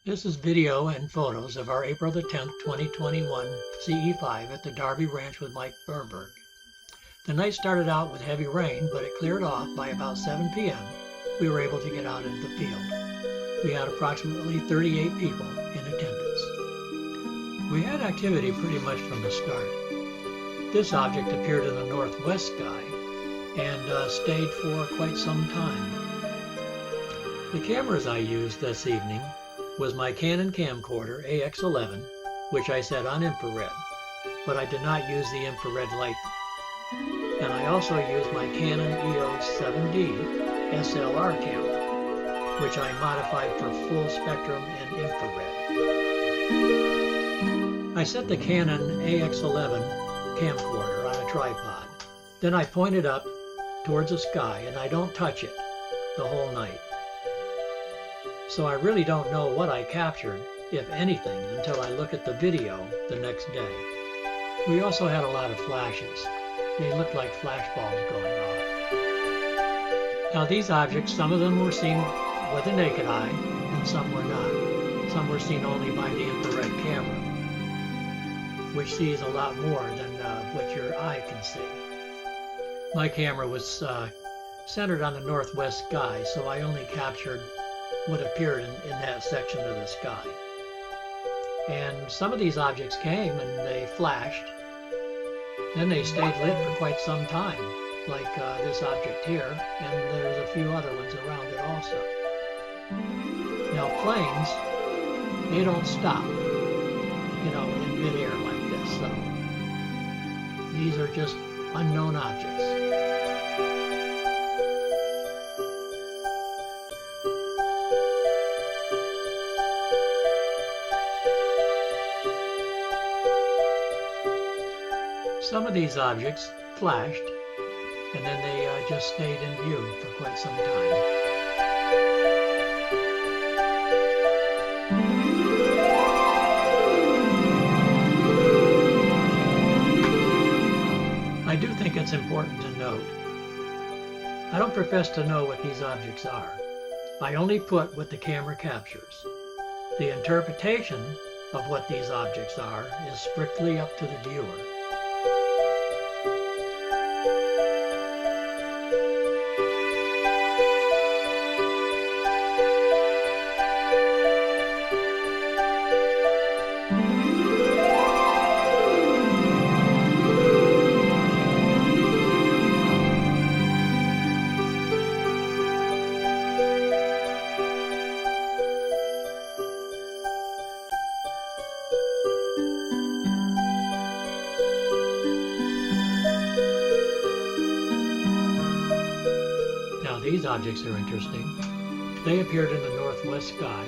This is video and photos of our April the 10th, 2021 CE5 at the Darby Ranch with Mike Murburg. The night started out with heavy rain, but it cleared off by about 7 p.m. We were able to get out into the field. We had approximately 38 people in attendance. We had activity pretty much from the start. This object appeared in the northwest sky and stayed for quite some time. The cameras I used this evening was my Canon camcorder AX11, which I set on infrared, but I did not use the infrared light. And I also used my Canon EOS 7D SLR camera, which I modified for full spectrum and infrared. I set the Canon AX11 camcorder on a tripod. Then I pointed up towards the sky, and I don't touch it the whole night. So I really don't know what I captured, if anything, until I look at the video the next day. We also had a lot of flashes. They looked like flashbulbs going off. Now these objects, some of them were seen with the naked eye, and some were not. Some were seen only by the infrared camera, which sees a lot more than what your eye can see. My camera was centered on the northwest sky, so I only captured what appeared in that section of the sky. And some of these objects came and they flashed. Then they stayed lit for quite some time, like this object here, and there's a few other ones around it also. Now planes, they don't stop, in midair like this, so these are just unknown objects. Some of these objects flashed, and then they just stayed in view for quite some time. I do think it's important to note, I don't profess to know what these objects are. I only put what the camera captures. The interpretation of what these objects are is strictly up to the viewer. These objects are interesting. They appeared in the northwest sky.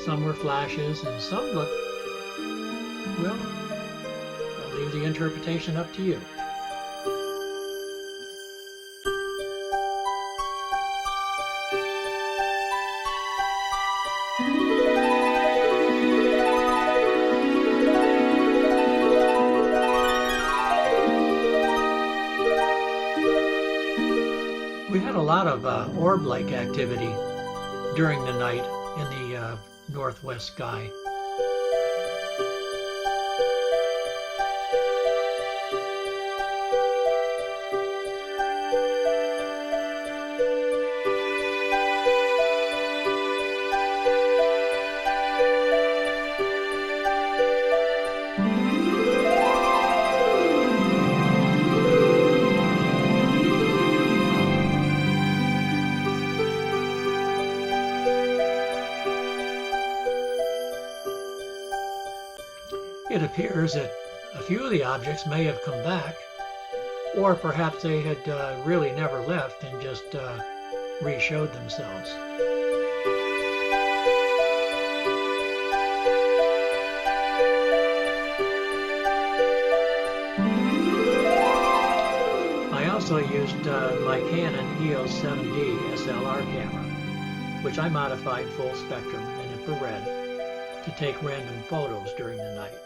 Some were flashes and some looked, well, I'll leave the interpretation up to you. We had a lot of orb-like activity during the night in the northwest sky. It appears that a few of the objects may have come back, or perhaps they had really never left and just re-showed themselves. I also used my Canon EOS 7D SLR camera, which I modified full spectrum and infrared to take random photos during the night.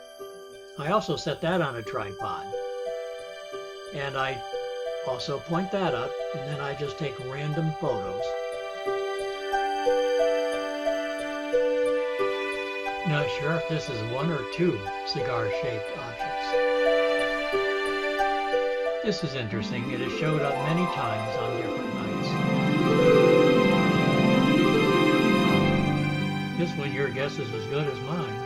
I also set that on a tripod, and I also point that up, and then I just take random photos. Not sure if this is one or two cigar-shaped objects. This is interesting. It has showed up many times on different nights. Guess when your guess is as good as mine.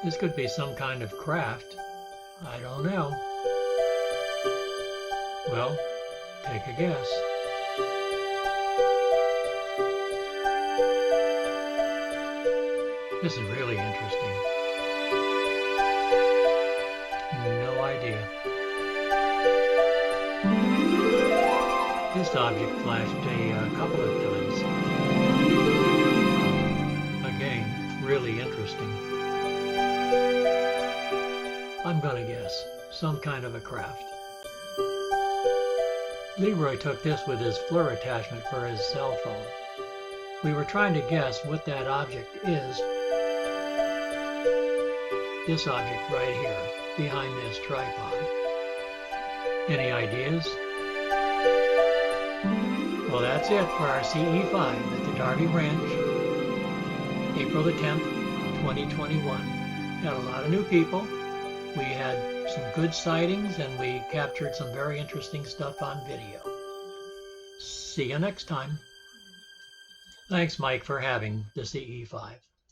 This could be some kind of craft. I don't know. Well, take a guess. This is really interesting. No idea. This object flashed a couple of times. Again, really interesting. I'm gonna guess some kind of a craft. Leroy took this with his FLIR attachment for his cell phone. We were trying to guess what that object is. This object right here, behind this tripod. Any ideas? Well, that's it for our CE5 at the Darby Ranch, April the 10th, 2021. Had a lot of new people. We had some good sightings and we captured some very interesting stuff on video. See you next time. Thanks, Mike, for having the CE5.